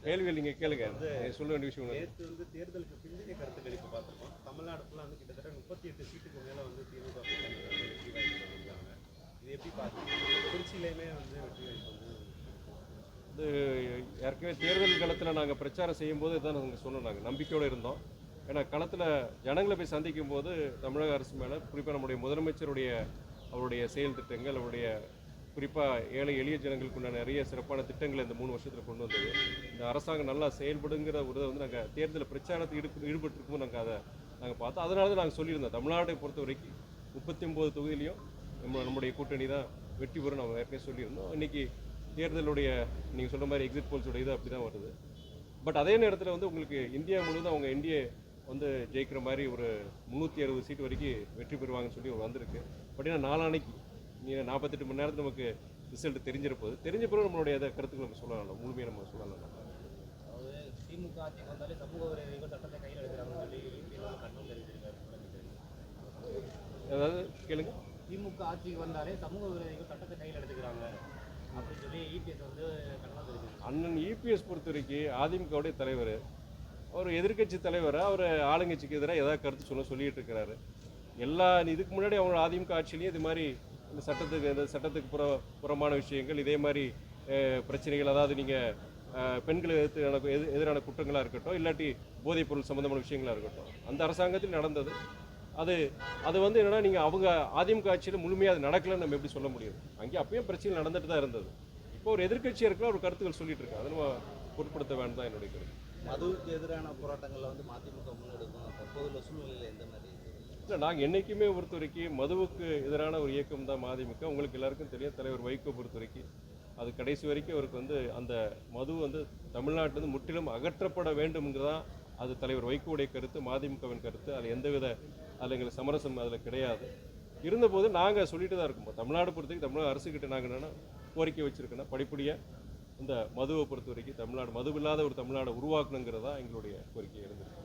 கேள்விகள் நீங்கள் கேளுங்க, சொல்ல வேண்டிய விஷயம். நேற்று வந்து தேர்தலுக்கு பிந்தைய கருத்துக்கள் இப்போ பார்த்துருக்கோம். தமிழ்நாடு ஃபுல்லாக வந்து கிட்டத்தட்ட 38 சீட்டுக்கு மேலே வந்து திமுக கூட்டணி வந்து வெற்றி வாய்ப்பு சொல்லியிருக்காங்க. இது எப்படி பார்க்குறீங்க? திருச்சியிலையுமே வந்து வெற்றி வாய்ப்பு வந்து இது ஏற்கனவே தேர்தல் களத்தில் நாங்கள் பிரச்சாரம் செய்யும்போது இதான் நாங்கள் சொன்னோம், நாங்கள் நம்பிக்கையோடு இருந்தோம். ஏன்னா களத்தில் ஜனங்களை போய் சந்திக்கும் போது தமிழக அரசு மேலே குறிப்பாக நம்முடைய முதலமைச்சருடைய அவருடைய செயல் திட்டங்கள், அவருடைய குறிப்பாக ஏழை எளிய ஜனங்களுக்கு உண்டான நிறைய சிறப்பான திட்டங்களை இந்த 3 வருஷத்தில் கொண்டு வந்தது. இந்த அரசாங்கம் நல்லா செயல்படுங்கிற ஒரு இதை வந்து நாங்கள் தேர்தல் பிரச்சாரத்துக்கு ஈடுபட்டிருக்கும்போது நாங்கள் பார்த்தோம். அதனால தான் நாங்கள் சொல்லியிருந்தோம், தமிழ்நாட்டை பொறுத்த வரைக்கும் 39 தொகுதியிலையும் நம்முடைய கூட்டணி தான் வெற்றி பெறும் நம்ம ஏற்கனவே சொல்லியிருந்தோம். இன்றைக்கி தேர்தலுடைய நீங்கள் சொல்கிற மாதிரி எக்ஸிட் போல்ஸோட இது அப்படி தான் வருது. பட் அதே நேரத்தில் வந்து உங்களுக்கு இந்தியா முழுவதும் அவங்க என்டிஏ வந்து ஜெயிக்கிற மாதிரி ஒரு 360 சீட்டு வரைக்கும் வெற்றி பெறுவாங்கன்னு சொல்லி வந்திருக்கு. பட் ஏன்னா நாளானைக்கு நீங்கள் 48 மணி நேரத்தில் நமக்கு ரிசல்ட் தெரிஞ்சிருப்போது. தெரிஞ்ச பிறகு நம்மளுடைய அதை கருத்துக்கள் நம்ம சொல்லலாம், முழுமையாக நம்ம சொல்லலாம். அதாவது திமுக ஆட்சிக்கு வந்தாலே சமூக விரோதிகள் சட்டத்தை கையில் எடுக்கிறாங்கன்னு சொல்லி கண்டனம் தெரிவிச்சிருக்காரு. அதாவது கேளுங்க, திமுக ஆட்சிக்கு வந்தாலே சமூக விரோதிகள் சட்டத்தை கையில் எடுத்துக்கிறாங்க அப்படின்னு சொல்லி இபிஎஸ் வந்து கண்டனம் தெரிவிச்சிருக்காரு. அண்ணன் இபிஎஸ் பொறுத்த வரைக்கும் அதிமுகவுடைய தலைவர், அவர் எதிர்கட்சி தலைவர், அவர் ஆளுங்கட்சிக்கு எதிராக ஏதாவது கருத்து சொல்லிட்டு இருக்கிறாரு. இதுக்கு முன்னாடி அவங்க அதிமுக ஆட்சியிலையும் இது மாதிரி இந்த சட்டத்துக்கு புறமான விஷயங்கள், இதே மாதிரி பிரச்சனைகள், அதாவது நீங்கள் பெண்களுக்கு எதிரான குற்றங்களாக இருக்கட்டும், இல்லாட்டி போதைப் பொருள் சம்மந்தமான விஷயங்களாக இருக்கட்டும், அந்த அரசாங்கத்தில் நடந்தது. அது வந்து என்னென்னா, நீங்கள் அவங்க அதிமுக ஆட்சியில் முழுமையாக அது நடக்கலைன்னு நம்ம எப்படி சொல்ல முடியும்? அங்கே அப்பயும் பிரச்சனை நடந்துட்டு தான் இருந்தது. இப்போ ஒரு எதிர்கட்சியாக இருக்கிற ஒரு கருத்துக்கள் சொல்லிட்டு இருக்கு, அதை நம்ம பொருட்படுத்த வேண்டும் தான் என்னுடைய கருத்து. மதுவுக்கு எதிரான போராட்டங்களில் வந்து மதிமுக முன்னெடுக்கும் தற்போதுள்ள சூழ்நிலையில் எந்த மாதிரி? இல்லை, நாங்கள் என்றைக்குமே பொறுத்த வரைக்கும் மதுவுக்கு எதிரான ஒரு இயக்கம் தான் மதிமுக. உங்களுக்கு எல்லாருக்கும் தெரியும், தலைவர் வைகோ பொறுத்த வரைக்கும் அது கடைசி வரைக்கும் அவருக்கு வந்து அந்த மது வந்து தமிழ்நாட்டிலிருந்து முற்றிலும் அகற்றப்பட வேண்டும்ங்கிறதான் அது தலைவர் வைகோவுடைய கருத்து, மதிமுகவின் கருத்து. அதில் எந்தவித எங்களுக்கு சமரசம் அதில் கிடையாது. இருந்தபோது நாங்கள் சொல்லிட்டு தான் இருக்கோம், தமிழ்நாடு பொறுத்த வரைக்கும் தமிழக அரசுக்கிட்ட நாங்கள் என்னென்னா கோரிக்கை வச்சுருக்கோன்னா, படிப்படியாக இந்த மதுவை பொறுத்த வரைக்கும் தமிழ்நாடு மது இல்லாத ஒரு தமிழ்நாடு உருவாக்கணுங்கிறதா எங்களுடைய கோரிக்கை இருந்திருக்கு.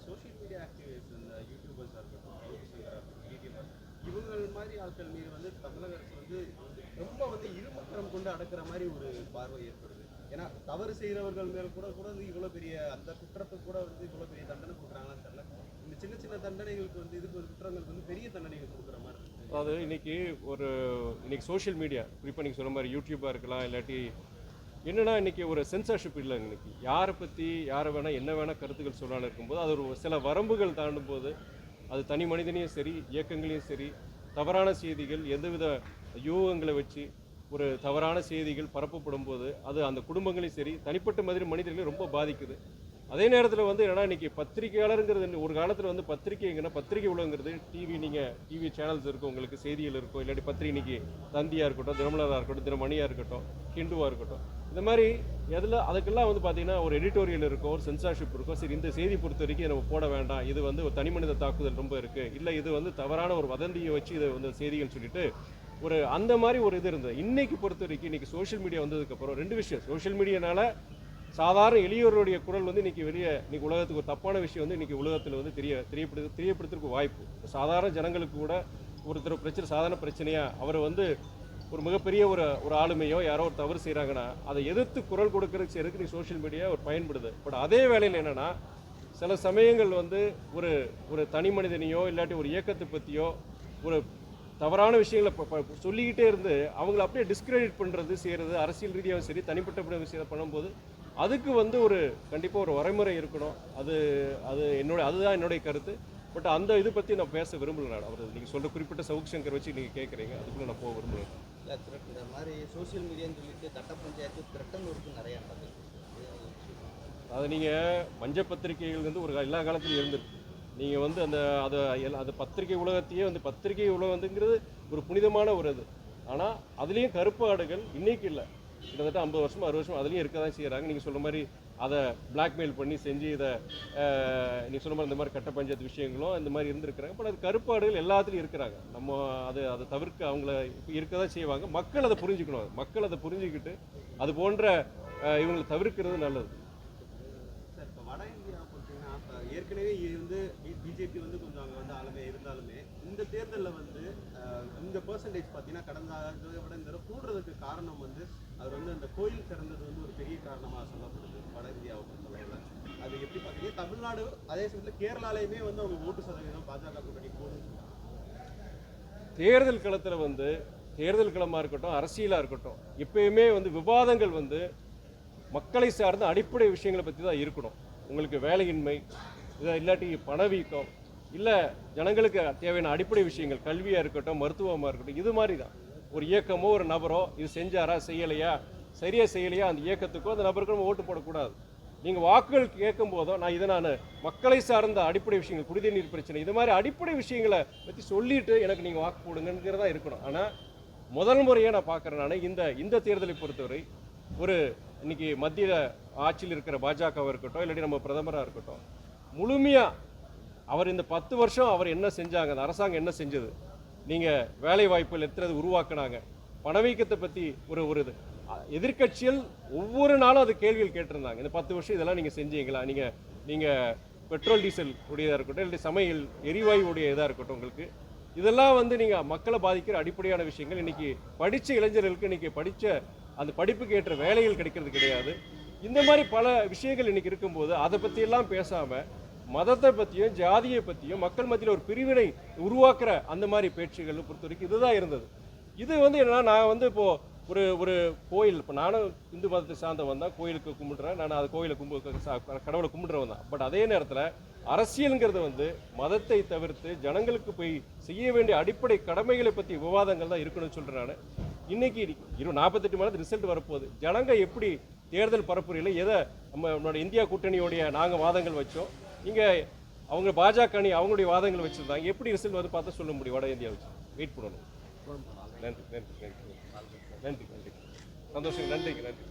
சோஷியல் மீடியா ஆக்டிவிஸ்ட், இந்த யூடியூபர்ஸாக இருக்கட்டும், இவங்கள் மாதிரி ஆட்கள் மீது வந்து தமிழக அரசு வந்து ரொம்ப வந்து இருமக்கரம் கொண்டு அடக்கிற மாதிரி ஒரு பார்வை ஏற்படுது. ஏன்னா தவறு செய்கிறவர்கள் மேல் கூட வந்து இவ்வளோ பெரிய அந்த குற்றத்துக்கு கூட வந்து இவ்வளோ பெரிய தண்டனை கொடுக்குறாங்களான்னு தெரியல. இந்த சின்ன சின்ன தண்டனைகளுக்கு வந்து இதுக்கு ஒரு குற்றங்களுக்கு வந்து பெரிய தண்டனைகள் கொடுக்குற மாதிரி இருக்குது. அதாவது இன்னைக்கு சோஷியல் மீடியா குறிப்பாக நீங்கள் சொன்ன மாதிரி யூடியூப்பாக இருக்கலாம், இல்லாட்டி என்னென்னா இன்றைக்கி ஒரு சென்சார்ஷிப் இல்லை. இன்றைக்கி யாரை பற்றி யாரை வேணால் என்ன வேணால் கருத்துக்கள் சொல்லலான்னு இருக்கும்போது அது ஒரு சில வரம்புகள் தாண்டும் போது அது தனி மனிதனையும் சரி இயக்கங்களையும் சரி தவறான செய்திகள் எந்தவித யூகங்களை வச்சு ஒரு தவறான செய்திகள் பரப்பப்படும் போது அது அந்த குடும்பங்களையும் சரி தனிப்பட்ட மனிதர்களையும் ரொம்ப பாதிக்குது. அதே நேரத்தில் வந்து என்னன்னா இன்றைக்கி பத்திரிகையாளருங்கிறது ஒரு காலத்தில் வந்து பத்திரிகைங்கன்னா பத்திரிகை உலகங்கிறது டிவி சேனல்ஸ் இருக்கும், உங்களுக்கு செய்திகள் இருக்கும், இல்லாட்டி பத்திரிகை இன்றைக்கி தந்தியாக இருக்கட்டும், தினமலராக இருக்கட்டும், தினமணியாக இருக்கட்டும், ஹிந்துவாக இருக்கட்டும், இந்த மாதிரி அதுக்கெல்லாம் வந்து பார்த்திங்கன்னா ஒரு எடிட்டோரியல் இருக்கும், ஒரு சென்சார்ஷிப் இருக்கும். சரி, இந்த செய்தி பொறுத்த வரைக்கும் நம்ம போட வேண்டாம், இது வந்து ஒரு தனி மனித தாக்குதல் ரொம்ப இருக்குது, இல்லை இது வந்து தவறான ஒரு வதந்தியை வச்சு இதை வந்து செய்திகள் சொல்லிட்டு அந்த மாதிரி ஒரு இது இருந்தது. இன்றைக்கி பொறுத்த வரைக்கும் இன்றைக்கி சோஷியல் மீடியா வந்ததுக்கப்புறம் 2 விஷயம். சோஷியல் மீடியானால சாதாரண எளியோருடைய குரல் வந்து இன்றைக்கி உலகத்துக்கு ஒரு தப்பான விஷயம் வந்து இன்றைக்கி உலகத்தில் வந்து தெரியப்படுத்துறதுக்கு வாய்ப்பு. சாதாரண ஜனங்களுக்கு கூட ஒருத்தர் சாதாரண பிரச்சனையாக அவரை வந்து ஒரு மிகப்பெரிய ஒரு ஆளுமையோ யாரோ ஒரு தவறு செய்கிறாங்கன்னா அதை எதிர்த்து குரல் கொடுக்கறதுக்கு செய்யறதுக்கு நீ சோஷியல் மீடியா ஒரு பயன்படுது. பட் அதே வேளையில் என்னென்னா சில சமயங்கள் வந்து ஒரு தனி மனிதனையோ இல்லாட்டி ஒரு இயக்கத்தை பற்றியோ ஒரு தவறான விஷயங்களை சொல்லிக்கிட்டே இருந்து அவங்கள அப்படியே டிஸ்கிரெடிட் பண்ணுறது செய்கிறது, அரசியல் ரீதியாகவும் சரி தனிப்பட்ட விஷயத்தை பண்ணும்போது அதுக்கு வந்து கண்டிப்பாக ஒரு வரைமுறை இருக்கணும். அதுதான் என்னுடைய கருத்து. பட் அந்த இது பற்றி நான் பேச விரும்பல. அவர் நீங்கள் சொல்கிற குறிப்பிட்ட சவுக் சங்கர் வச்சு நீங்கள் கேட்குறீங்க, அதுக்குள்ளே நான் போக விரும்புகிறேன். இந்த மாதிரி சோஷியல் மீடியான்னு சொல்லிட்டு கட்ட பஞ்சாயத்து திரட்டம் இருக்குது நிறையா நடக்குது. அதை நீங்கள் மஞ்சள் பத்திரிகைகள் வந்து எல்லா காலத்திலும் இருந்திருக்கு. நீங்கள் வந்து அந்த பத்திரிகை உலகத்தையே வந்து பத்திரிகை உலகம் வந்துங்கிறது ஒரு புனிதமான ஒரு இது. ஆனால் அதுலேயும் கருப்பு ஆடுகள் இன்றைக்கி இல்லை, கிட்டத்தட்ட 50 வருஷம் 60 வருஷம் அதுலேயும் இருக்க தான் செய்கிறாங்க. நீங்கள் சொல்கிற மாதிரி அதை பிளாக்மெயில் பண்ணி செஞ்சு இதை நீங்கள் சொன்ன மாதிரி இந்த மாதிரி கட்ட பஞ்சாயத்து விஷயங்களும் இந்த மாதிரி இருந்திருக்கிறாங்க. பட் அது கருப்பாடுகள் எல்லாத்துலேயும் இருக்கிறாங்க. நம்ம அதை தவிர்க்க அவங்கள இருக்க தான் செய்வாங்க. மக்கள் அதை புரிஞ்சுக்கணும். மக்கள் அதை புரிஞ்சுக்கிட்டு அது போன்ற இவங்களை தவிர்க்கிறது நல்லது. சார், இப்போ வட இந்தியா பார்த்தீங்கன்னா ஏற்கனவே வந்து பிஜேபி வந்து கொஞ்சம் அங்கே வந்து ஆளுமையாக இருந்தாலுமே இந்த தேர்தலில் வந்து இந்த பெர்சன்டேஜ் பார்த்தீங்கன்னா கடந்த ஆண்டை விட இந்த கூடுறதுக்கு காரணம் வந்து அவர் வந்து அந்த கோயில் திறந்தது வந்து ஒரு பெரிய காரணமாக சொல்லப்படுது. தமிழ்நாடு அதே சமயத்தில் கேரளாலையுமே வந்து அவங்க ஓட்டு சதவீதம் பாஜக கூட்டணி போகுது. தேர்தல் களத்தில் வந்து தேர்தல் களமாக இருக்கட்டும், அரசியலாக இருக்கட்டும், எப்பயுமே வந்து விவாதங்கள் வந்து மக்களை சார்ந்த அடிப்படை விஷயங்களை பற்றி தான் இருக்கணும். உங்களுக்கு வேலையின்மை, இதை இல்லாட்டி பணவீக்கம், இல்லை ஜனங்களுக்கு தேவையான அடிப்படை விஷயங்கள், கல்வியாக இருக்கட்டும், மருத்துவமாக இருக்கட்டும், இது மாதிரி தான். ஒரு இயக்கமோ ஒரு நபரோ இது செஞ்சாரா செய்யலையா, சரியாக செய்யலையா, அந்த இயக்கத்துக்கோ அந்த நபருக்கு நம்ம ஓட்டு போடக்கூடாது. நீங்கள் வாக்குகள் கேட்கும் போதோ நான் மக்களை சார்ந்த அடிப்படை விஷயங்கள், குடிநீர் நீர் பிரச்சனை, இது மாதிரி அடிப்படை விஷயங்களை பற்றி சொல்லிட்டு எனக்கு நீங்கள் வாக்கு போடுங்கிறதா இருக்கணும். ஆனால் முதல் முறையாக நான் பார்க்குறேன், இந்த தேர்தலை பொறுத்தவரை ஒரு இன்னைக்கு மத்திய ஆட்சியில் இருக்கிற பாஜகவாக இருக்கட்டும், இல்லாட்டி நம்ம பிரதமராக இருக்கட்டும், முழுமையாக அவர் இந்த 10 வருஷம் அவர் என்ன செஞ்சாங்க, அந்த அரசாங்கம் என்ன செஞ்சது, நீங்கள் வேலை வாய்ப்புகள் எத்தனை உருவாக்குனாங்க, பணவீக்கத்தை பற்றி ஒரு எதிர்க்கட்சிகள் ஒவ்வொரு நாளும் அது கேள்விகள் கேட்டிருந்தாங்க. இந்த 10 வருஷம் இதெல்லாம் நீங்கள் செஞ்சீங்களா, நீங்கள் பெட்ரோல் டீசல் உடையதாக இருக்கட்டும், இல்லை சமையல் எரிவாயு உடைய இதாக இருக்கட்டும், உங்களுக்கு இதெல்லாம் வந்து நீங்கள் மக்களை பாதிக்கிற அடிப்படையான விஷயங்கள். இன்றைக்கி படித்த இளைஞர்களுக்கு இன்றைக்கி படித்த அந்த படிப்புக்கு ஏற்ற வேலைகள் கிடைக்கிறது கிடையாது. இந்த மாதிரி பல விஷயங்கள் இன்றைக்கி இருக்கும்போது அதை பற்றியெல்லாம் பேசாமல் மதத்தை பற்றியும் ஜாதியை பற்றியும் மக்கள் மத்தியில் ஒரு பிரிவினை உருவாக்குற அந்த மாதிரி பேச்சுகள் பொறுத்த வரைக்கும் இதுதான் இருந்தது. இது வந்து என்னன்னா, நான் வந்து இப்போது ஒரு கோயில், இப்போ நானும் இந்து மதத்தை சார்ந்தவன் தான், கோயிலுக்கு கும்பிடுறேன், நான் அது கோயிலை கடவுளை கும்பிடுறவன் தான். பட் அதே நேரத்தில் அரசியலுங்கிறது வந்து மதத்தை தவிர்த்து ஜனங்களுக்கு போய் செய்ய வேண்டிய அடிப்படை கடமைகளை பற்றி விவாதங்கள் தான் இருக்கணும்னு சொல்கிறேன் நான். இன்னைக்கு 48 மணி ரிசல்ட் வரப்போகுது. ஜனங்க எப்படி தேர்தல் பரப்புரையில் எதை நம்மளோட இந்தியா கூட்டணியோடைய நாங்கள் வாதங்கள் வச்சோம், இங்கே அவங்க பாஜக அணி அவங்களுடைய வாதங்கள் வச்சுருந்தாங்க, எப்படி ரிசல்ட் வந்து பார்த்தா சொல்ல முடியும். வட இந்தியா வச்சு வெயிட் பண்ணணும். நன்றி நன்றி நன்றி நன்றி நன்றி, சந்தோஷம், நன்றிங்க, நன்றி.